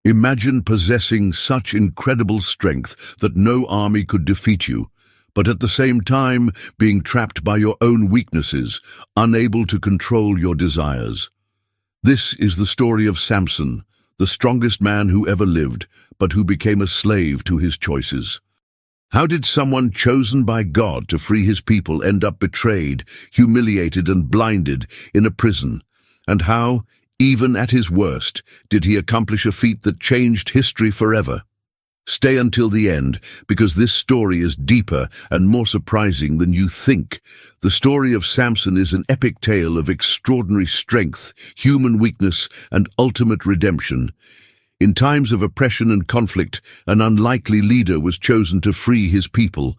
Imagine possessing such incredible strength that no army could defeat you, but at the same time being trapped by your own weaknesses, unable to control your desires. This is the story of Samson, the strongest man who ever lived, but who became a slave to his choices. How did someone chosen by God to free his people end up betrayed, humiliated, and blinded in a prison? And how, even at his worst, did he accomplish a feat that changed history forever? Stay until the end, because this story is deeper and more surprising than you think. The story of Samson is an epic tale of extraordinary strength, human weakness, and ultimate redemption. In times of oppression and conflict, an unlikely leader was chosen to free his people.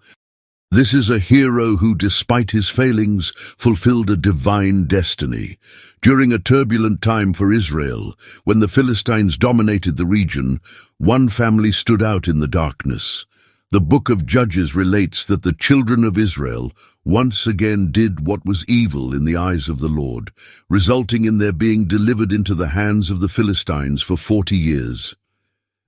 This is a hero who, despite his failings, fulfilled a divine destiny. During a turbulent time for Israel, when the Philistines dominated the region, one family stood out in the darkness. The book of Judges relates that the children of Israel once again did what was evil in the eyes of the Lord, resulting in their being delivered into the hands of the Philistines for 40 years.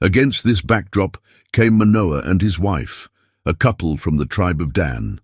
Against this backdrop came Manoah and his wife, a couple from the tribe of Dan.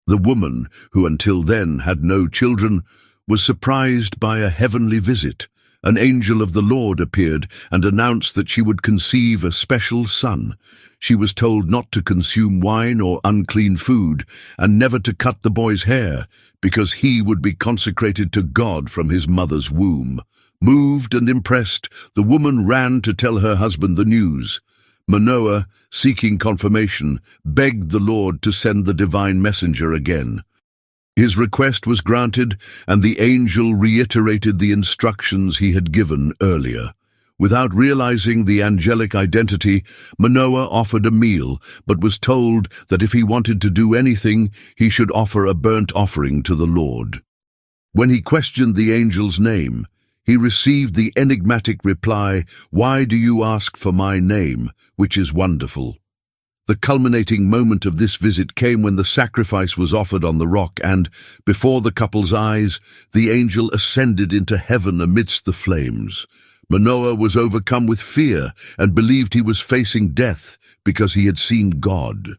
The woman, who until then had no children, was surprised by a heavenly visit. An angel of the Lord appeared and announced that she would conceive a special son. She was told not to consume wine or unclean food, and never to cut the boy's hair, because he would be consecrated to God from his mother's womb. Moved and impressed, the woman ran to tell her husband the news. Manoah, seeking confirmation, begged the Lord to send the divine messenger again. His request was granted, and the angel reiterated the instructions he had given earlier. Without realizing the angelic identity, Manoah offered a meal, but was told that if he wanted to do anything, he should offer a burnt offering to the Lord. When he questioned the angel's name, he received the enigmatic reply, "Why do you ask for my name, which is wonderful?" The culminating moment of this visit came when the sacrifice was offered on the rock and, before the couple's eyes, the angel ascended into heaven amidst the flames. Manoah was overcome with fear and believed he was facing death because he had seen God.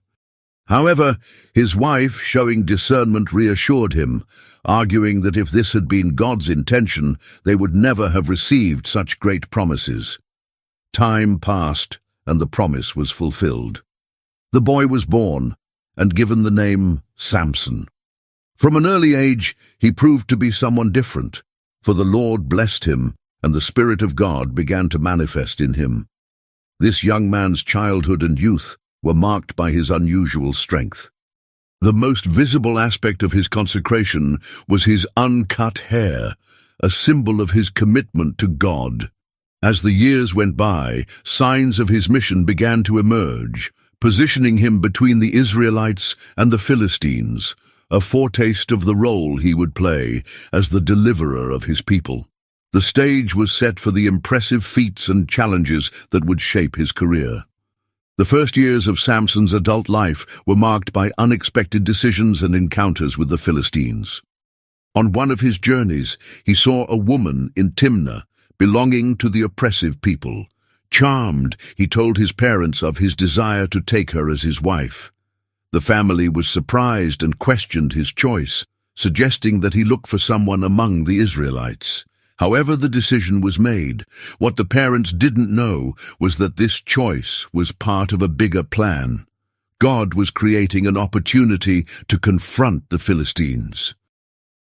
However, his wife, showing discernment, reassured him, arguing that if this had been God's intention, they would never have received such great promises. Time passed, and the promise was fulfilled. The boy was born and given the name Samson. From an early age, he proved to be someone different, for the Lord blessed him, and the Spirit of God began to manifest in him. This young man's childhood and youth were marked by his unusual strength. The most visible aspect of his consecration was his uncut hair, a symbol of his commitment to God. As the years went by, signs of his mission began to emerge, positioning him between the Israelites and the Philistines, a foretaste of the role he would play as the deliverer of his people. The stage was set for the impressive feats and challenges that would shape his career. The first years of Samson's adult life were marked by unexpected decisions and encounters with the Philistines. On one of his journeys, he saw a woman in Timnah, belonging to the oppressive people. Charmed, he told his parents of his desire to take her as his wife. The family was surprised and questioned his choice, suggesting that he look for someone among the Israelites. However, the decision was made. What the parents didn't know was that this choice was part of a bigger plan. God was creating an opportunity to confront the Philistines.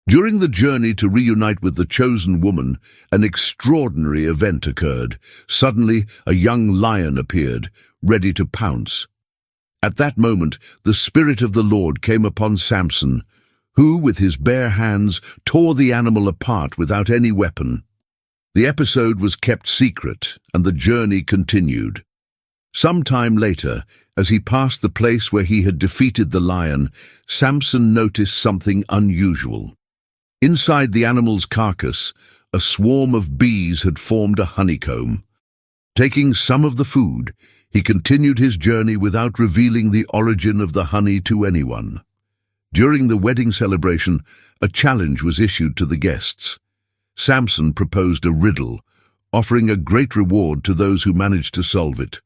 During the journey to reunite with the chosen woman, an extraordinary event occurred. Suddenly, a young lion appeared, ready to pounce. At that moment, the Spirit of the Lord came upon Samson, who, with his bare hands, tore the animal apart without any weapon. The episode was kept secret, and the journey continued. Some time later, as he passed the place where he had defeated the lion, Samson noticed something unusual. Inside the animal's carcass, a swarm of bees had formed a honeycomb. Taking some of the food, he continued his journey without revealing the origin of the honey to anyone. During the wedding celebration, a challenge was issued to the guests. Samson proposed a riddle. offering a great reward to those who managed to solve it.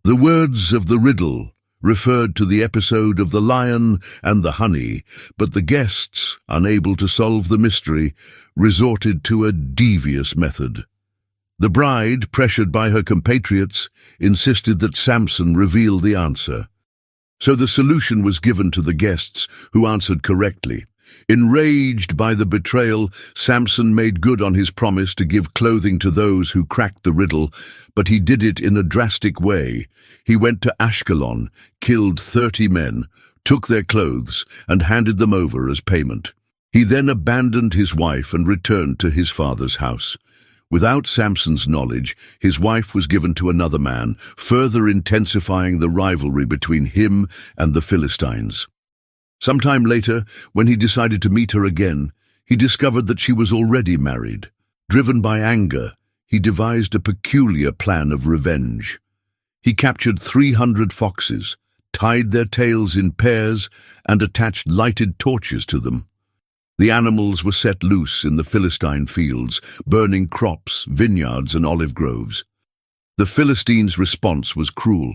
The words of the riddle referred to the episode of the lion and the honey, but the guests, unable to solve the mystery, resorted to a devious method. The bride, pressured by her compatriots, insisted that Samson reveal the answer. So the solution was given to the guests, who answered correctly. Enraged by the betrayal, Samson made good on his promise to give clothing to those who cracked the riddle, but he did it in a drastic way. He went to Ashkelon, killed 30 men, took their clothes, and handed them over as payment. He then abandoned his wife and returned to his father's house. Without Samson's knowledge, his wife was given to another man, further intensifying the rivalry between him and the Philistines. Sometime later, when he decided to meet her again, he discovered that she was already married. Driven by anger, he devised a peculiar plan of revenge. He captured 300 foxes, tied their tails in pairs, and attached lighted torches to them. The animals were set loose in the Philistine fields, burning crops, vineyards, and olive groves. The Philistines' response was cruel.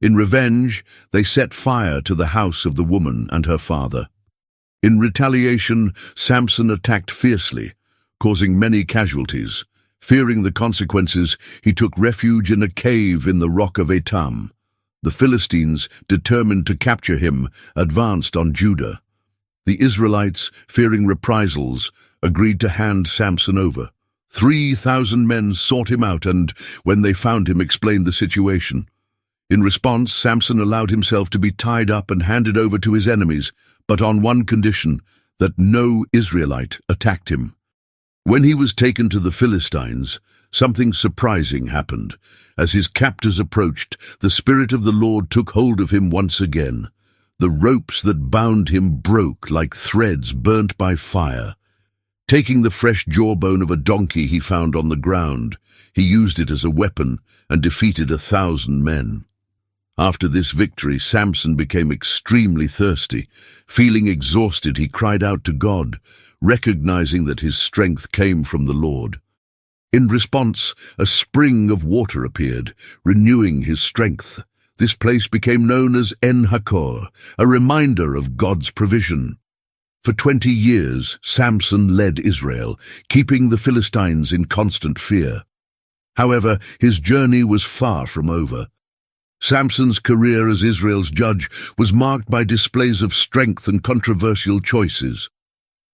In revenge, they set fire to the house of the woman and her father. In retaliation, Samson attacked fiercely, causing many casualties. Fearing the consequences, he took refuge in a cave in the rock of Etam. The Philistines, determined to capture him, advanced on Judah. The Israelites, fearing reprisals, agreed to hand Samson over. 3,000 men sought him out and, when they found him, explained the situation. In response, Samson allowed himself to be tied up and handed over to his enemies, but on one condition, that no Israelite attacked him. When he was taken to the Philistines, something surprising happened. As his captors approached, the Spirit of the Lord took hold of him once again. The ropes that bound him broke like threads burnt by fire. Taking the fresh jawbone of a donkey he found on the ground, he used it as a weapon and defeated 1,000 men. After this victory, Samson became extremely thirsty. Feeling exhausted, he cried out to God, recognizing that his strength came from the Lord. In response, a spring of water appeared, renewing his strength. This place became known as En-Hakkore, a reminder of God's provision. For 20 years, Samson led Israel, keeping the Philistines in constant fear. However, his journey was far from over. Samson's career as Israel's judge was marked by displays of strength and controversial choices.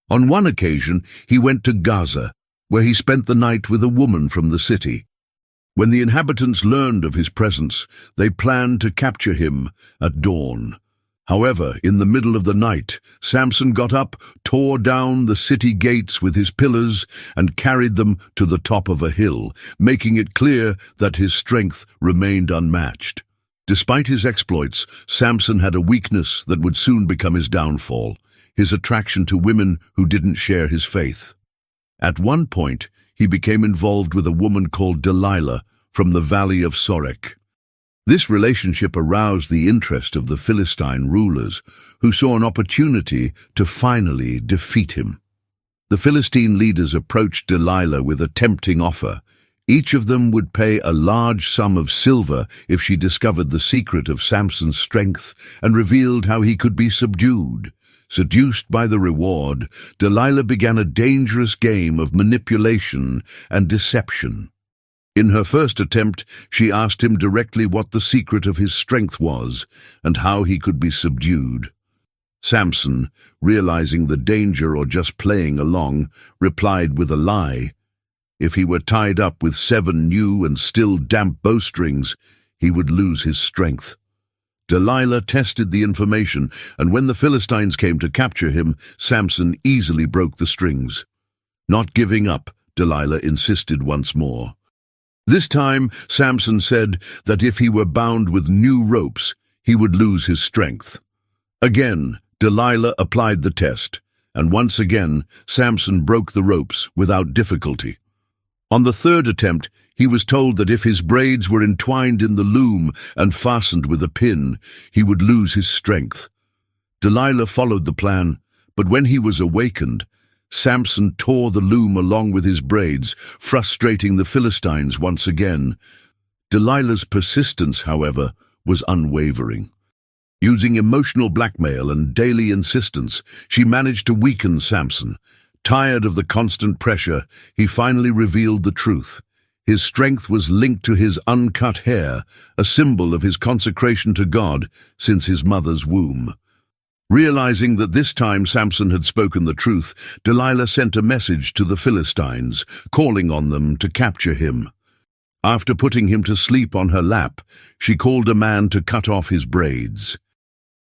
On one occasion, he went to Gaza, where he spent the night with a woman from the city. When the inhabitants learned of his presence, they planned to capture him at dawn. However, in the middle of the night, Samson got up, tore down the city gates with his pillars, and carried them to the top of a hill, making it clear that his strength remained unmatched. Despite his exploits, Samson had a weakness that would soon become his downfall: his attraction to women who didn't share his faith. At one point, he became involved with a woman called Delilah from the valley of Sorek. This relationship aroused the interest of the Philistine rulers, who saw an opportunity to finally defeat him. The Philistine leaders approached Delilah with a tempting offer. Each of them would pay a large sum of silver if she discovered the secret of Samson's strength and revealed how he could be subdued. Seduced by the reward, Delilah began a dangerous game of manipulation and deception. In her first attempt, she asked him directly what the secret of his strength was and how he could be subdued. Samson, realizing the danger or just playing along, replied with a lie. If he were tied up with 7 new and still damp bowstrings, he would lose his strength. Delilah tested the information, and when the Philistines came to capture him, Samson easily broke the strings. Not giving up, Delilah insisted once more. This time, Samson said that if he were bound with new ropes, he would lose his strength. Again, Delilah applied the test, and once again, Samson broke the ropes without difficulty. On the third attempt, he was told that if his braids were entwined in the loom and fastened with a pin, he would lose his strength. Delilah followed the plan, but when he was awakened, Samson tore the loom along with his braids, frustrating the Philistines once again. Delilah's persistence, however, was unwavering. Using emotional blackmail and daily insistence, she managed to weaken Samson. Tired of the constant pressure, he finally revealed the truth. His strength was linked to his uncut hair, a symbol of his consecration to God since his mother's womb. Realizing that this time Samson had spoken the truth, Delilah sent a message to the Philistines, calling on them to capture him. After putting him to sleep on her lap, she called a man to cut off his braids.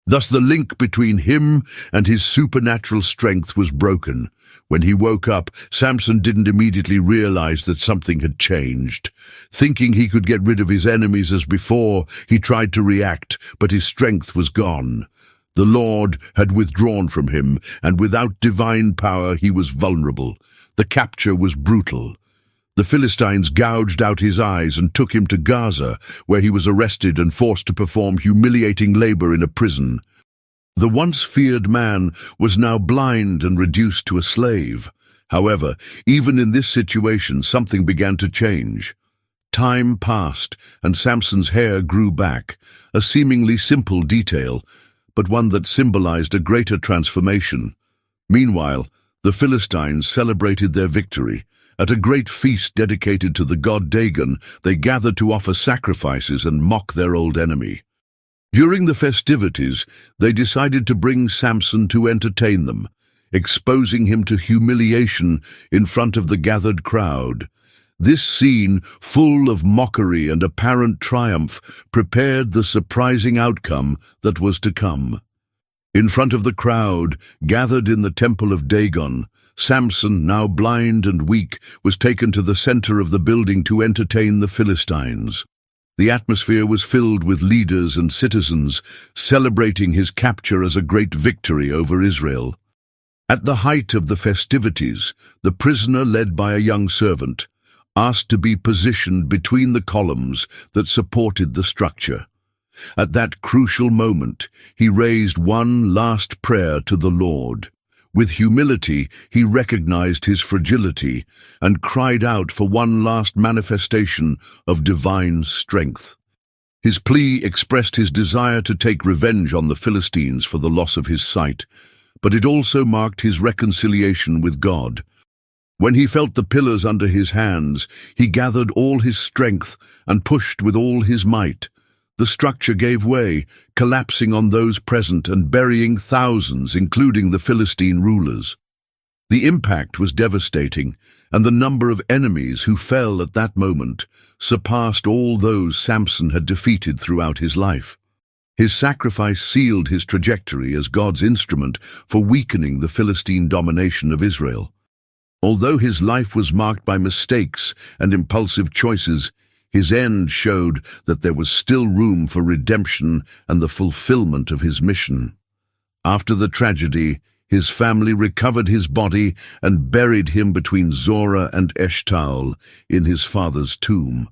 Thus the link between him and his supernatural strength was broken. When he woke up, Samson didn't immediately realize that something had changed. Thinking he could get rid of his enemies as before, he tried to react, but his strength was gone. The Lord had withdrawn from him, and without divine power he was vulnerable. The capture was brutal. The Philistines gouged out his eyes and took him to Gaza, where he was arrested and forced to perform humiliating labor in a prison. The once feared man was now blind and reduced to a slave. However, even in this situation, something began to change. Time passed, and Samson's hair grew back, a seemingly simple detail, but one that symbolized a greater transformation. Meanwhile, the Philistines celebrated their victory. At a great feast dedicated to the god Dagon, they gathered to offer sacrifices and mock their old enemy. During the festivities, they decided to bring Samson to entertain them, exposing him to humiliation in front of the gathered crowd. This scene, full of mockery and apparent triumph, prepared the surprising outcome that was to come. In front of the crowd, gathered in the temple of Dagon, Samson, now blind and weak, was taken to the center of the building to entertain the Philistines. The atmosphere was filled with leaders and citizens, celebrating his capture as a great victory over Israel. At the height of the festivities, the prisoner, led by a young servant, asked to be positioned between the columns that supported the structure. At that crucial moment, he raised one last prayer to the Lord. With humility, he recognized his fragility and cried out for one last manifestation of divine strength. His plea expressed his desire to take revenge on the Philistines for the loss of his sight, but it also marked his reconciliation with God. When he felt the pillars under his hands, he gathered all his strength and pushed with all his might. The structure gave way, collapsing on those present and burying thousands, including the Philistine rulers. The impact was devastating, and the number of enemies who fell at that moment surpassed all those Samson had defeated throughout his life. His sacrifice sealed his trajectory as God's instrument for weakening the Philistine domination of Israel. Although his life was marked by mistakes and impulsive choices, his end showed that there was still room for redemption and the fulfillment of his mission. After the tragedy, his family recovered his body and buried him between Zorah and Eshtaol in his father's tomb.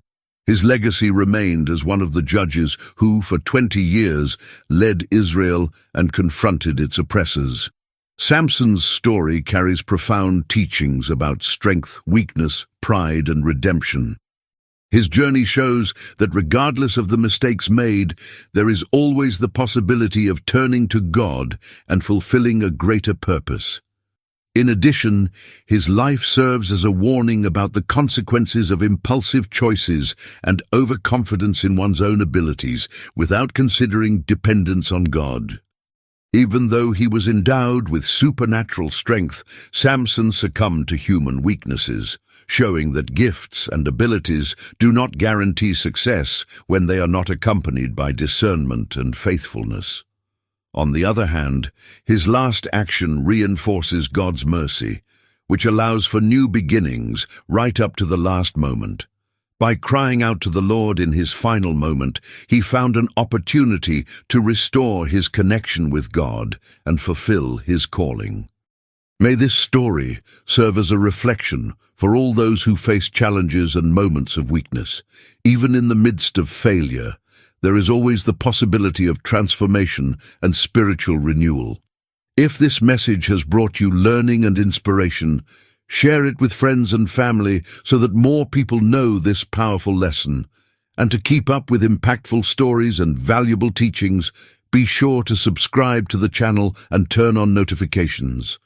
His legacy remained as one of the judges who, for 20 years, led Israel and confronted its oppressors. Samson's story carries profound teachings about strength, weakness, pride, and redemption. His journey shows that regardless of the mistakes made, there is always the possibility of turning to God and fulfilling a greater purpose. In addition, his life serves as a warning about the consequences of impulsive choices and overconfidence in one's own abilities without considering dependence on God. Even though he was endowed with supernatural strength, Samson succumbed to human weaknesses, showing that gifts and abilities do not guarantee success when they are not accompanied by discernment and faithfulness. On the other hand, his last action reinforces God's mercy, which allows for new beginnings right up to the last moment. By crying out to the Lord in his final moment, he found an opportunity to restore his connection with God and fulfill his calling. May this story serve as a reflection for all those who face challenges and moments of weakness. Even in the midst of failure, there is always the possibility of transformation and spiritual renewal. If this message has brought you learning and inspiration, share it with friends and family so that more people know this powerful lesson. And to keep up with impactful stories and valuable teachings, be sure to subscribe to the channel and turn on notifications.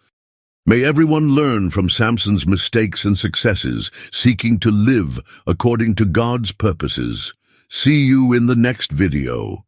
May everyone learn from Samson's mistakes and successes, seeking to live according to God's purposes. See you in the next video.